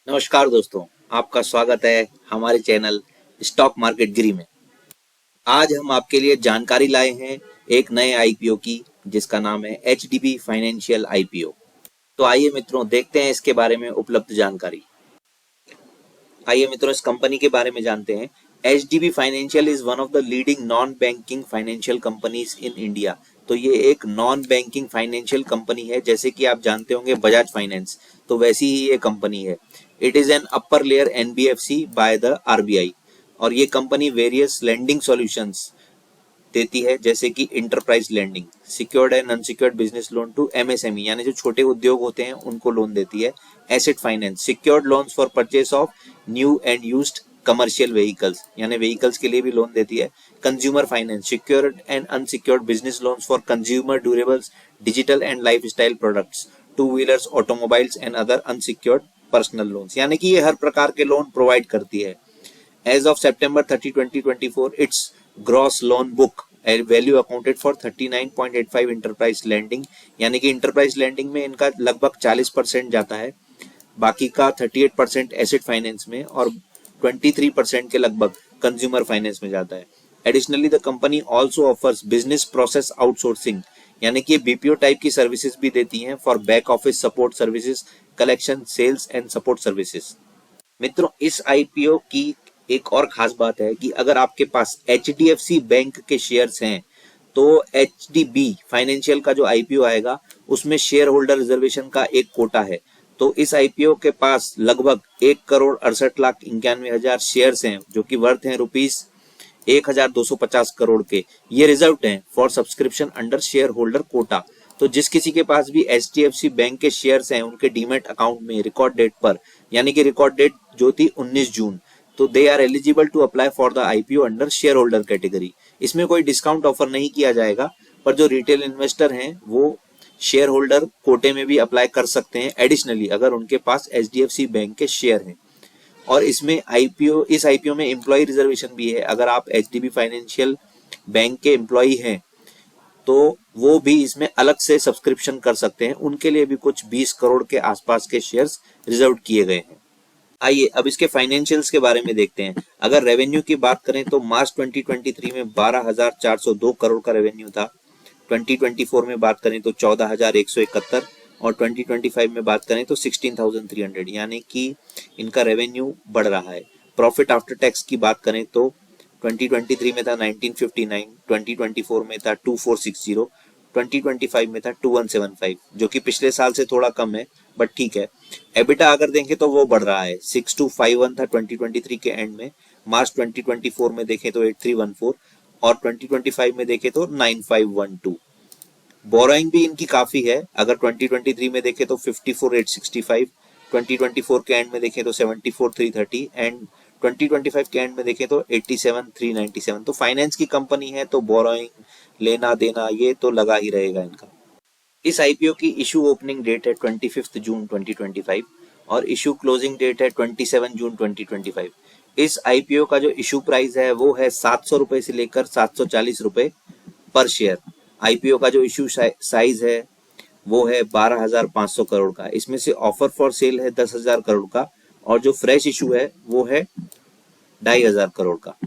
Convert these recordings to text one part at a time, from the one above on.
नमस्कार दोस्तों, आपका स्वागत है हमारे चैनल स्टॉक मार्केट गिरी में। आज हम आपके लिए जानकारी लाए हैं एक नए आईपीओ की, जिसका नाम है एचडीबी फाइनेंशियल आईपीओ। तो आइए मित्रों, देखते हैं इसके बारे में उपलब्ध जानकारी। आइए मित्रों, इस कंपनी के बारे में जानते हैं। HDB financial is one of the leading non banking financial companies in India. तो ये एक नॉन बैंकिंग फाइनेंशियल कंपनी है, जैसे कि आप जानते होंगे बजाज फाइनेंस, तो वैसी ही ये कंपनी है। It is an upper layer NBFC by the RBI, और ये कंपनी वेरियस लेंडिंग सॉल्यूशंस देती है, जैसे कि enterprise lending, secured and unsecured business loan to MSME, यानी जो छोटे उद्योग होते हैं उनको लोन देती है। Asset finance, secured loans for purchase of new and used commercial vehicles, यानी व्हीकल्स के लिए भी लोन देती है। Consumer finance, secured and unsecured business loans for consumer durables, digital and lifestyle products, two wheelers, automobiles and other unsecured personal loans, यानी कि ये हर प्रकार के लोन प्रोवाइड करती है। As of September 30, 2024, its gross loan book value accounted for 39.85 enterprise lending, यानी कि enterprise lending में इनका लगभग 40% जाता है, बाकी का 38% एसेट फाइनेंस में और 23% के लगभग कंज्यूमर फाइनेंस में जाता है। Additionally the company also offers business process outsourcing, यानी कि बीपीओ टाइप की सर्विसेज भी देती हैं for back office support services, collection, sales and support services. मित्रों, इस आईपीओ की एक और खास बात है कि अगर आपके पास एचडीएफसी बैंक के शेयर्स हैं तो एचडीबी फाइनेंशियल का जो आईपीओ आएगा उसमें शेयर होल्डर रिजर्वेशन का एक कोटा है। तो इस आईपीओ के पास लगभग 1,68,91,000 शेयर्स हैं, जो कि वर्थ हैं ₹1,250 करोड़ के। ये रिजर्व हैं for subscription under shareholder quota. तो जिस किसी के पास भी एचडीएफसी बैंक के शेयर्स हैं, उनके डीमैट अकाउंट में रिकॉर्ड डेट पर, यानी कि रिकॉर्ड डेट जो थी 19 जून, तो they are eligible to apply for the IPO under shareholder category. इसमें कोई डिस्काउंट ऑफर नहीं किया जाएगा, पर जो रिटेल इन्वेस्टर हैं वो शेयर होल्डर कोटे में भी अप्लाई कर सकते हैं एडिशनली, अगर उनके पास एचडीएफसी बैंक के शेयर हैं। और इस आईपीओ में एम्प्लॉय रिजर्वेशन भी है। अगर आप एचडीबी फाइनेंशियल बैंक के एम्प्लॉय हैं तो वो भी इसमें अलग से सब्सक्रिप्शन कर सकते हैं। उनके लिए भी कुछ 20 करोड़ के आसपास के शेयर्स रिजर्व किए गए हैं। आइए अब इसके फाइनेंशियल्स के बारे में देखते हैं। अगर रेवेन्यू की बात करें तो मार्च 2023 में 12,402 करोड़ का रेवेन्यू था। 2024 में बात करें तो 14,171, और 2025 में बात करें तो 16,300, यानी कि इनका रेवेन्यू बढ़ रहा है। प्रॉफिट आफ्टर टैक्स की बात करें तो 2023 में था 1959, 2024 में था 2460, 2025 में था 2175, जो कि पिछले साल से थोड़ा कम है, बट ठीक है। एबिटा अगर देखें तो वो बढ़ रहा है, 6251 था 2023 के एंड में, मार्च 2024 में देखें तो 8314, और 2025 में देखें तो 9512। बोरोइंग भी इनकी काफी है। अगर 2023 में देखें तो 54,865, 2024 के एंड में देखें तो 74,330, एंड 2025 के एंड में देखें तो 87,397। तो फाइनेंस की कंपनी है, तो बोरोइंग, लेना देना, ये तो लगा ही रहेगा इनका। इस आईपीओ की इशू ओपनिंग डेट है 25 जून 2025 और इशू क्लोजिंग डेट है 27 जून 2025। इस आईपीओ का जो इशू प्राइस है वो है 700 रुपए से लेकर 740 रुपए पर शेयर। आईपीओ का जो इशू साइज है वो है 12,500 करोड़ का। इसमें से ऑफर फॉर सेल है 10,000 करोड़ का, और जो फ्रेश इशू है वो है 2,500 करोड़ का।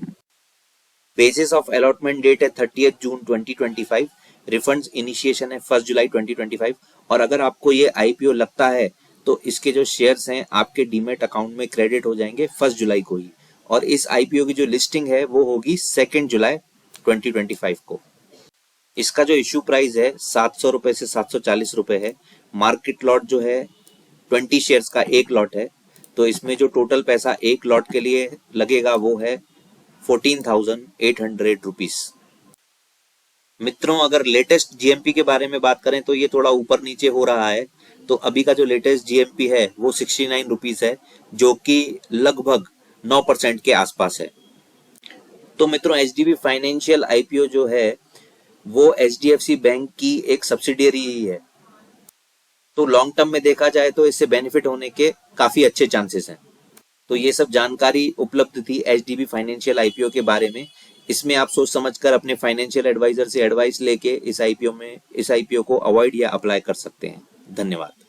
बेसिस ऑफ अलॉटमेंट डेट है 30 जून 2025। रिफंड्स इनिशिएशन है 1 जुलाई 2025। और अगर आपको ये आईपीओ लगता है तो इसके जो शेयर्स हैं आपके डीमेट अकाउंट में क्रेडिट हो जाएंगे 1 जुलाई को ही। और इस आईपीओ की जो लिस्टिंग है वो होगी 2 जुलाई 2025 को। इसका जो इशू प्राइस है 700 रुपए से 740 रुपए है। मार्केट लॉट जो है 20 शेयर्स का एक लॉट है, तो इसमें जो टोटल पैसा एक लॉट के लिए लगेगा वो है 14,800 रुपीज। मित्रों, अगर लेटेस्ट जीएमपी के बारे में बात करें तो ये थोड़ा ऊपर नीचे हो रहा है। तो अभी का जो लेटेस्ट जीएमपी है वो 69 रुपीज है, जो कि लगभग 9% के आसपास है। तो मित्रों, एचडीबी फाइनेंशियल आईपीओ जो है वो एचडीएफसी बैंक की एक सब्सिडियरी ही है। तो लॉन्ग टर्म में देखा जाए तो इससे बेनिफिट होने के काफी अच्छे चांसेस हैं। तो ये सब जानकारी उपलब्ध थी एचडीबी फाइनेंशियल आईपीओ के बारे में। इसमें आप सोच समझकर अपने फाइनेंशियल एडवाइजर से एडवाइस लेके इस आईपीओ को अवॉइड या अप्लाई कर सकते हैं। धन्यवाद।